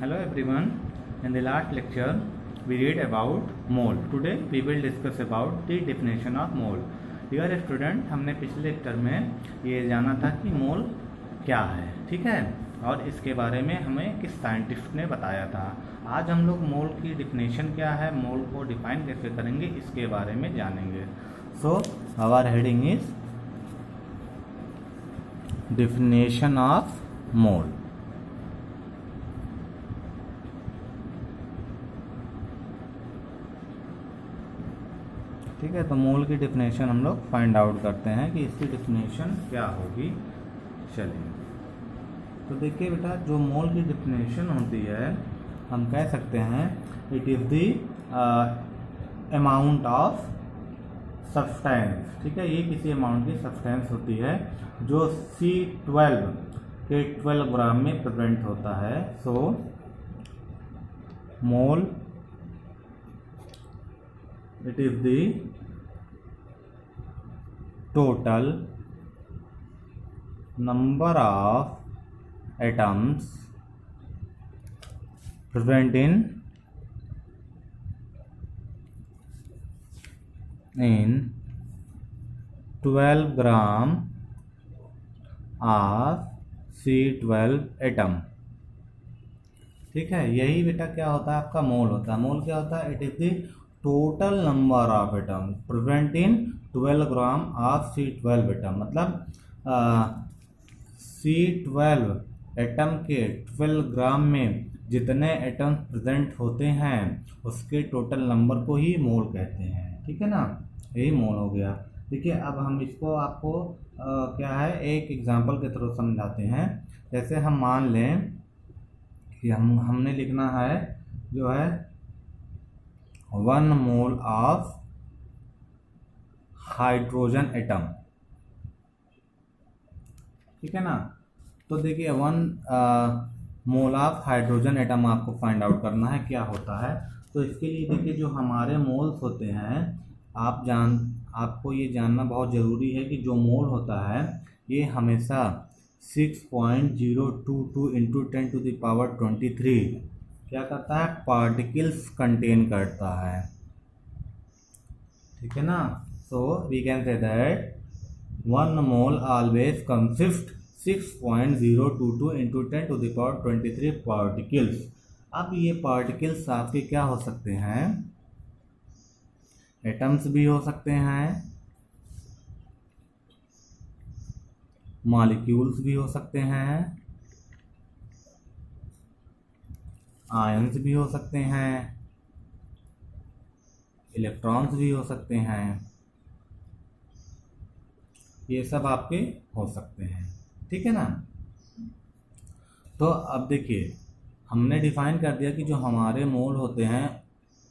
Hello everyone. In the last lecture we read about mole. Today we will discuss about the definition of mole. Dear student, हमने पिछले lecture में ये जाना था कि मोल क्या है, ठीक है, और इसके बारे में हमें किस साइंटिस्ट ने बताया था। आज हम लोग मोल की डिफिनेशन क्या है, मोल को डिफाइन कैसे करेंगे, इसके बारे में जानेंगे। So our heading is definition of mole. ठीक है, तो मोल की डिफिनेशन हम लोग फाइंड आउट करते हैं कि इसकी डिफिनेशन क्या होगी। चलिए, तो देखिए बेटा, जो मोल की डिफिनेशन होती है हम कह सकते हैं it is the amount of substance. ठीक है, ये किसी अमाउंट की सब्सटेंस होती है जो C12 के 12 ग्राम में प्रेजेंट होता है। सो मोल it is the total number of atoms present in 12 gram of C12 atom। ठीक है, यही बेटा क्या होता है, आपका मोल होता है। मोल क्या होता है, it is the total number of atom present in 12 gram of C12 atom. मतलब C12 एटम के 12 ग्राम में जितने एटम प्रेजेंट होते हैं उसके टोटल नंबर को ही मोल कहते हैं। ठीक है ना, यही मोल हो गया। देखिए, अब हम इसको आपको क्या है एक एग्जांपल के थ्रू समझाते हैं। जैसे हम मान लें कि हमने लिखना है जो है 1 मोल ऑफ हाइड्रोजन एटम। ठीक है ना, तो देखिए 1 मोल ऑफ हाइड्रोजन एटम आपको फाइंड आउट करना है क्या होता है। तो इसके लिए देखिए, जो हमारे मोल्स होते हैं आपको ये जानना बहुत ज़रूरी है कि जो मोल होता है ये हमेशा 6.022 इंटू 10⁻23 क्या करता है, पार्टिकल्स कंटेन करता है। ठीक है ना, so we can say that 1 mole always consist 6.022 into 10⁻23 particles. अब ये पार्टिकल्स आपके क्या हो सकते हैं, एटम्स भी हो सकते हैं, मॉलिक्यूल्स भी हो सकते हैं, आयंस भी हो सकते हैं, इलेक्ट्रॉन्स भी हो सकते हैं, ये सब आपके हो सकते हैं। ठीक है ना, तो अब देखिए हमने डिफाइन कर दिया कि जो हमारे मोल होते हैं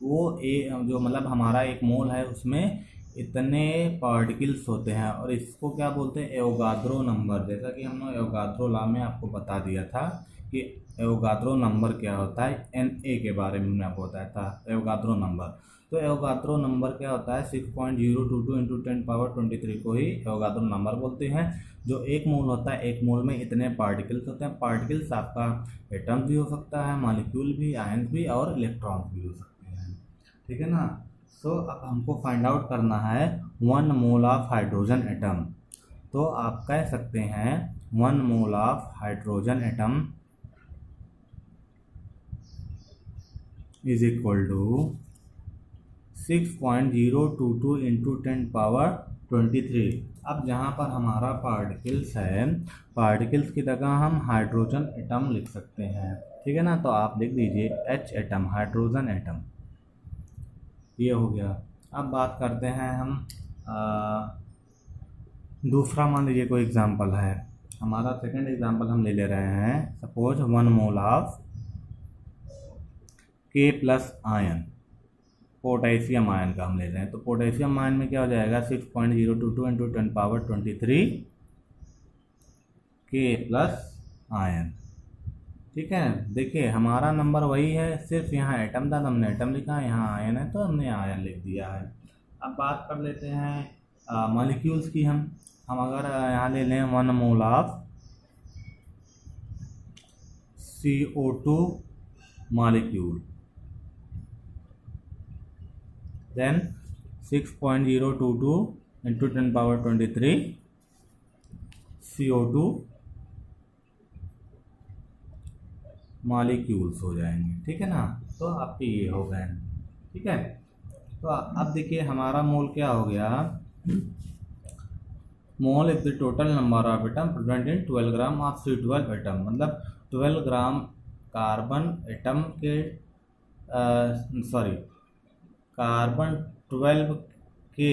वो जो मतलब हमारा एक मोल है उसमें इतने पार्टिकल्स होते हैं, और इसको क्या बोलते हैं, एवोगाद्रो नंबर। जैसा कि हमने एवोगाद्रो लॉ में आपको बता दिया था कि एवोगाद्रो नंबर क्या होता है, Na के बारे में आपको बताया था एवोगाद्रो नंबर। तो एवोगाद्रो नंबर क्या होता है, 6.022 इंटू 10⁻23 को ही एवोगाद्रो नंबर बोलते हैं। जो एक मोल होता है, एक मोल में इतने पार्टिकल्स होते हैं। पार्टिकल्स आपका एटम भी हो सकता है, मॉलिक्यूल भी, आयंस भी और इलेक्ट्रॉन्स भी हो सकते हैं। ठीक है ना, सो अब हमको फाइंड आउट करना है 1 मोल ऑफ हाइड्रोजन एटम। तो आप कह सकते हैं 1 mole of hydrogen atom is equal to 6.022 into 10⁻23। अब जहाँ पर हमारा पार्टिकल्स है, पार्टिकल्स की जगह हम हाइड्रोजन एटम लिख सकते हैं। ठीक है ना, तो आप लिख दीजिए H एटम, हाइड्रोजन एटम, ये हो गया। अब बात करते हैं हम दूसरा, मान लीजिए कोई एग्जांपल है हमारा, सेकंड एग्जांपल हम ले रहे हैं। Suppose 1 mole of K+ ion, potassium ion का हम ले रहे हैं। तो पोटेशियम आयन में क्या हो जाएगा, 6.022 इंटू 10⁻23 K+ आयन। ठीक है, देखिए हमारा नंबर वही है, सिर्फ यहाँ एटम था तो हमने एटम लिखा, यहाँ आयन है तो हमने आयन लिख दिया है। अब बात कर लेते हैं मॉलिक्यूल्स की। हम अगर यहाँ ले लें 1 mole of CO2 molecule. Then 6.022 into 10 power 23 CO2 molecules हो जाएंगे, ठीक है ना। तो आपके ये हो गए, ठीक है। तो अब देखिए हमारा मोल क्या हो गया, mole is the total number of atom present in 12 gram of C12 atom, मतलब 12 ग्राम कार्बन एटम के कार्बन 12 के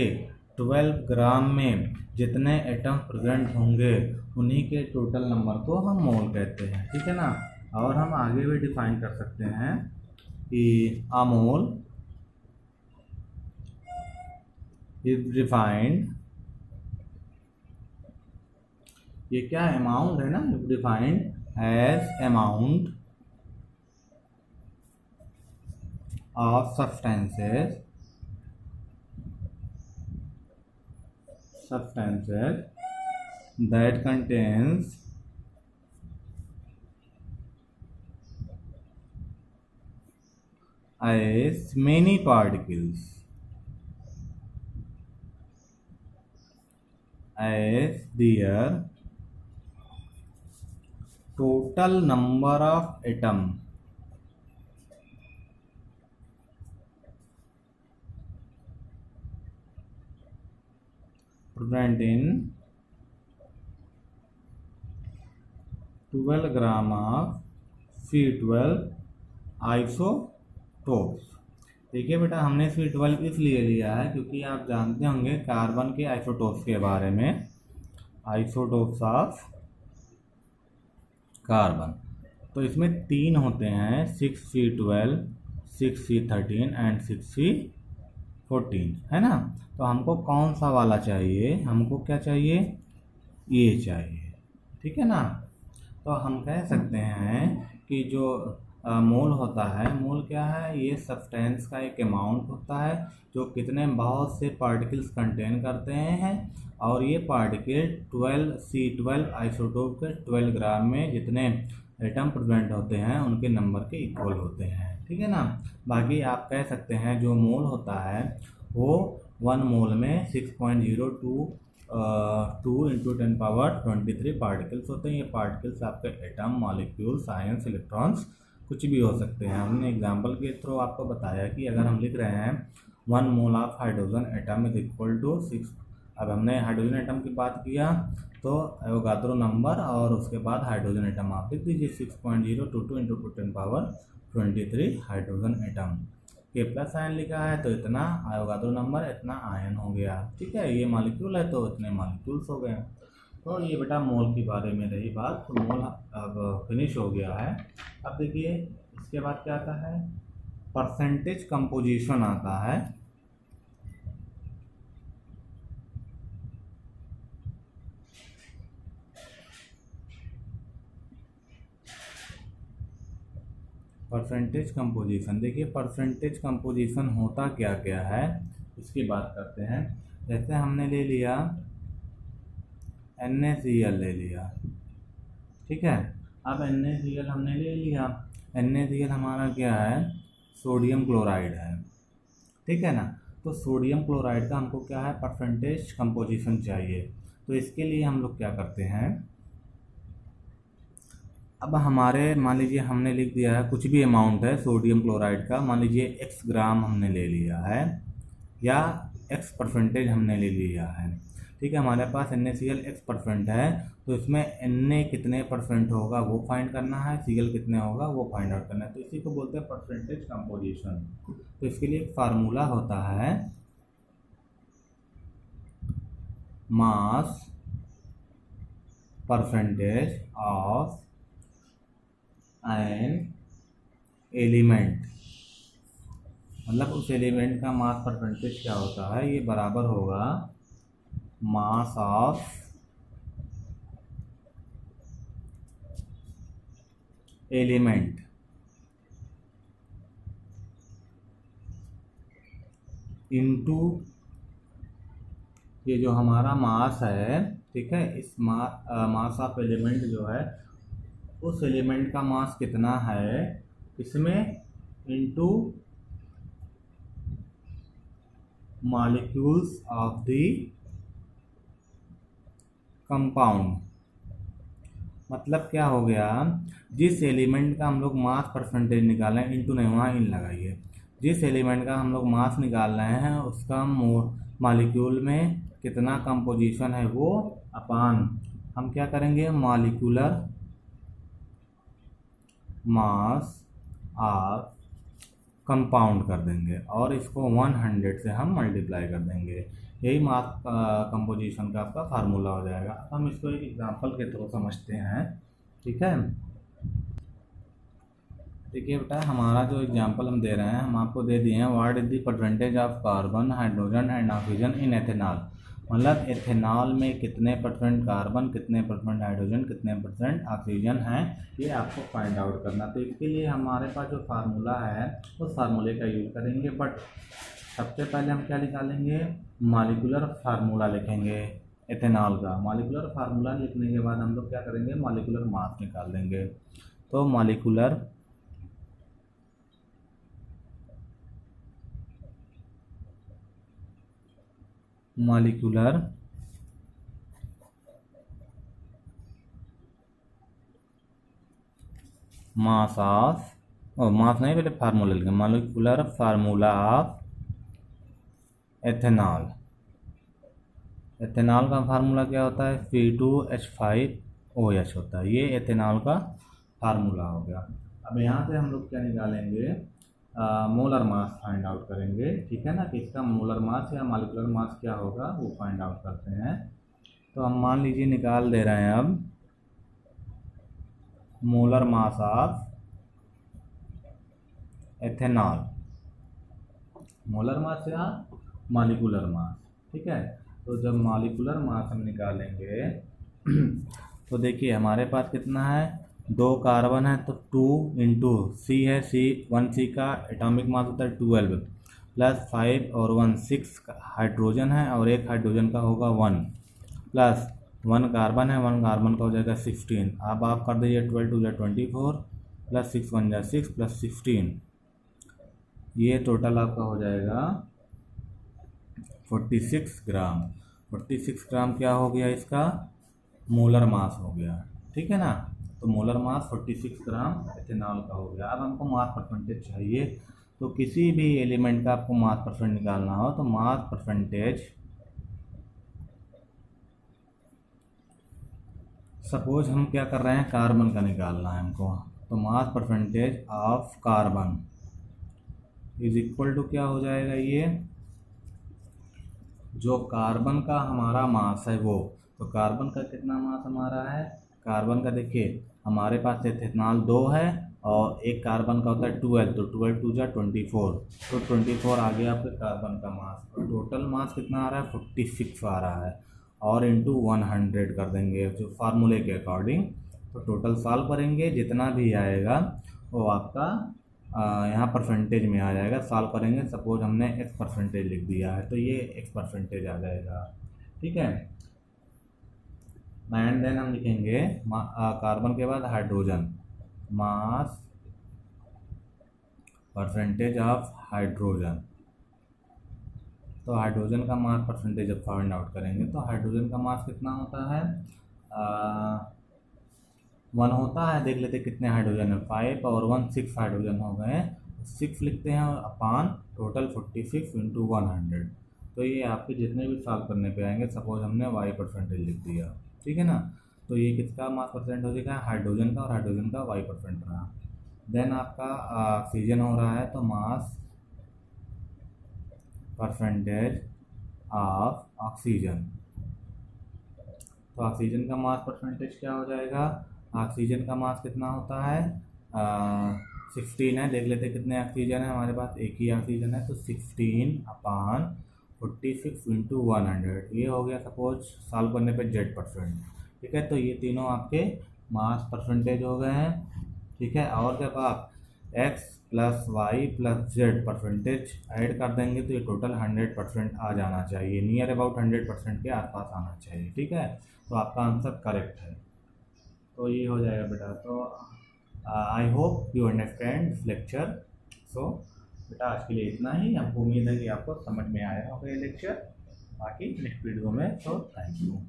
12 ग्राम में जितने एटम प्रेजेंट होंगे उन्हीं के टोटल नंबर को हम मोल कहते हैं, ठीक है ना। और हम आगे भी डिफाइन कर सकते हैं कि अ मोल इज डिफाइंड, ये क्या अमाउंट है ना, defined as amount of substances that contains as many particles as their total number of atom present in 12 gram of C12 isotopes. देखिए बेटा हमने C12 इसलिए लिया है क्योंकि आप जानते होंगे कार्बन के आइसोटोप्स के बारे में, आइसोटोप्स ऑफ कार्बन। तो इसमें 3 होते हैं, 6C12, 6C13 एंड 6C14, है ना। तो हमको कौन सा वाला चाहिए, हमको क्या चाहिए, ये चाहिए, ठीक है ना। तो हम कह सकते हैं कि जो मोल होता है, मोल क्या है, ये सब्सटेंस का एक अमाउंट होता है जो कितने बहुत से पार्टिकल्स कंटेन करते हैं, और ये पार्टिकल 12C12 आइसोटोप के 12 ग्राम में जितने एटम प्रेजेंट होते हैं उनके नंबर के इक्वल होते हैं, ठीक है ना। बाकी आप कह सकते हैं जो मोल होता है वो 1 मोल में 6.022 into 10 पावर 23 पार्टिकल्स होते हैं। ये पार्टिकल्स आपके एटम, मॉलिक्यूल्स, आयंस, इलेक्ट्रॉन्स कुछ भी हो सकते हैं। हमने एग्जांपल के थ्रू आपको बताया कि अगर हम लिख रहे हैं 1 mole of hydrogen atom is equal to 6, अब हमने हाइड्रोजन एटम की बात किया तो एवोगाद्रो नंबर और उसके बाद हाइड्रोजन एटम आप लिख दीजिए 6.022 into 10 पावर 23 हाइड्रोजन एटम के प्लस आयन लिखा है तो इतना एवोगाद्रो नंबर, इतना आयन हो गया, ठीक है। ये मॉलिक्यूल है तो इतने मॉलिक्यूल्स हो गए। तो ये बेटा मोल के बारे में रही बात, तो मोल अब फिनिश हो गया है। अब देखिए इसके बाद क्या आता है, परसेंटेज कंपोजिशन आता है। परसेंटेज कंपोजिशन, देखिए परसेंटेज कंपोजिशन होता क्या क्या है इसकी बात करते हैं। जैसे हमने ले लिया NaCl ले लिया, ठीक है। अब NaCl हमने ले लिया, NaCl हमारा क्या है, सोडियम क्लोराइड है, ठीक है ना। तो सोडियम क्लोराइड का हमको क्या है, परसेंटेज कंपोजिशन चाहिए। तो इसके लिए हम लोग क्या करते हैं, अब हमारे मान लीजिए हमने लिख दिया है कुछ भी अमाउंट है सोडियम क्लोराइड का, मान लीजिए x ग्राम हमने ले लिया है या x परसेंटेज हमने ले लिया है, ठीक है। हमारे पास NaCl x% है तो इसमें Na कितने परसेंट होगा वो फाइंड करना है, Cl कितने होगा वो फाइंड आउट करना है। तो इसी को बोलते हैं परसेंटेज कंपोजिशन। तो इसके लिए एक फार्मूला होता है मास परसेंटेज ऑफ एन एलिमेंट, मतलब उस एलिमेंट का मास परसेंटेज क्या होता है, ये बराबर होगा मास ऑफ एलिमेंट इनटू ये जो हमारा मास है, ठीक है। इस मास ऑफ एलिमेंट जो है उस एलिमेंट का मास कितना है किसमें, into molecules of the compound. मतलब क्या हो गया, जिस एलिमेंट का हम लोग मास परसेंटेज निकालें, इनटू नहीं, वहाँ इन लगाइए, जिस एलिमेंट का हम लोग मास निकाल रहे हैं उसका मॉलिक्यूल में कितना कंपोजिशन है वो अपान हम क्या करेंगे, मॉलिक्यूलर मास ऑफ कंपाउंड कर देंगे और इसको 100 से हम मल्टीप्लाई कर देंगे। यही मास कंपोजिशन का आपका फार्मूला हो जाएगा। अब हम इसको एक एग्जांपल के थ्रू समझते हैं, ठीक है। देखिए बेटा, हमारा जो एग्जांपल हम दे रहे हैं, हम आपको दे दिए हैं what is the percentage of carbon, hydrogen and oxygen in ethanol. मतलब एथेनॉल में कितने परसेंट कार्बन, कितने परसेंट हाइड्रोजन, कितने परसेंट ऑक्सीजन हैं, ये आपको फाइंड आउट करना। तो इसके लिए हमारे पास जो फार्मूला है उस फार्मूले का यूज़ करेंगे, बट सबसे पहले हम क्या निकालेंगे, मॉलिक्यूलर फार्मूला लिखेंगे एथेनॉल का। मॉलिक्यूलर फार्मूला लिखने के बाद हम लोग क्या करेंगे, मॉलिक्यूलर मास निकाल देंगे। तो मॉलिक्यूलर मास ऑफ, मास नहीं, पहले फार्मूला लिखेंगे, molecular formula of ethanol. Ethanol का फार्मूला क्या होता है, C2H5OH होता है। ये एथेनॉल का फार्मूला हो गया। अब यहाँ से हम लोग क्या निकालेंगे, मोलर मास फाइंड आउट करेंगे, ठीक है ना, कि इसका मोलर मास या मॉलिक्यूलर मास क्या होगा वो फाइंड आउट करते हैं। तो हम मान लीजिए निकाल दे रहे हैं अब molar mass of ethanol, molar mass या मॉलिक्यूलर मास, ठीक है। तो जब मॉलिक्यूलर मास हम निकालेंगे तो देखिए हमारे पास कितना है, 2 कार्बन है तो 2 इंटू सी है, C का एटॉमिक मास होता है 12 प्लस 5 और 1 6 हाइड्रोजन है और एक हाइड्रोजन का होगा 1 प्लस 1 कार्बन है, 1 कार्बन का हो जाएगा 16। अब आप कर दीजिए 12 2 24 प्लस 6 1 6 प्लस 16, ये टोटल आपका हो जाएगा 46 ग्राम। 46 ग्राम क्या हो गया, इसका मोलर मास हो गया, ठीक है ना। तो मोलर मास 46 ग्राम एथेनॉल का हो गया। अब हमको मास परसेंटेज चाहिए, तो किसी भी एलिमेंट का आपको मास परसेंट निकालना हो तो मास परसेंटेज, सपोज हम क्या कर रहे हैं, कार्बन का निकालना है हमको, तो mass percentage of carbon is equal to क्या हो जाएगा, ये जो कार्बन का हमारा मास है वो, तो कार्बन का कितना मास हमारा है, कार्बन का देखिए हमारे पास एथेनॉल 2 है और एक कार्बन का होता है 12, तो 12 2 जा 24, तो 24 आ गया आपके कार्बन का मास। तो टोटल मास कितना आ रहा है, 46 आ रहा है और इंटू 100 कर देंगे जो फार्मूले के अकॉर्डिंग। तो टोटल सॉल्व करेंगे, जितना भी आएगा वो आपका यहाँ परसेंटेज में आ जाएगा। सॉल्व करेंगे, सपोज हमने x परसेंटेज लिख दिया है तो ये x परसेंटेज आ जाएगा, ठीक है। एंड देन हम लिखेंगे कार्बन के बाद hydrogen, mass percentage of hydrogen. तो हाइड्रोजन का मास परसेंटेज जब फाइंड आउट करेंगे तो हाइड्रोजन का मास कितना होता है, 1 होता है। देख लेते कितने हाइड्रोजन है, 5 और 1 6 हाइड्रोजन हो गए, 6 लिखते हैं और अपान टोटल 46 इंटू 100। तो ये आपके जितने भी सॉल्व करने पे आएंगे, सपोज हमने y परसेंटेज लिख दिया, ठीक है ना, तो ये किसका मास परसेंट हो जाएगा, हाइड्रोजन का, और हाइड्रोजन का y परसेंट रहा। देन आपका ऑक्सीजन हो रहा है, तो मास परसेंटेज ऑफ ऑक्सीजन, तो ऑक्सीजन का मास परसेंटेज क्या हो जाएगा, ऑक्सीजन का मास कितना होता है, 16 है। देख लेते कितने ऑक्सीजन है हमारे पास, एक ही ऑक्सीजन है, तो 16 अपान 46 इंटू 100, ये हो गया सपोज सॉल्व करने पे Z%, ठीक है। तो ये तीनों आपके मास परसेंटेज हो गए हैं, ठीक है। और जब आप x plus Y plus Z percentage add कर देंगे तो ये टोटल 100% आ जाना चाहिए, नियर अबाउट 100% के आसपास आना चाहिए, ठीक है। तो आपका आंसर करेक्ट है, तो ये हो जाएगा बेटा। तो I hope you understand this lecture. So बेटा आज के लिए इतना ही। हमको उम्मीद है कि आपको समझ में आया होगा ये लेक्चर। बाकी नेक्स्ट वीडियो में, तो थैंक यू।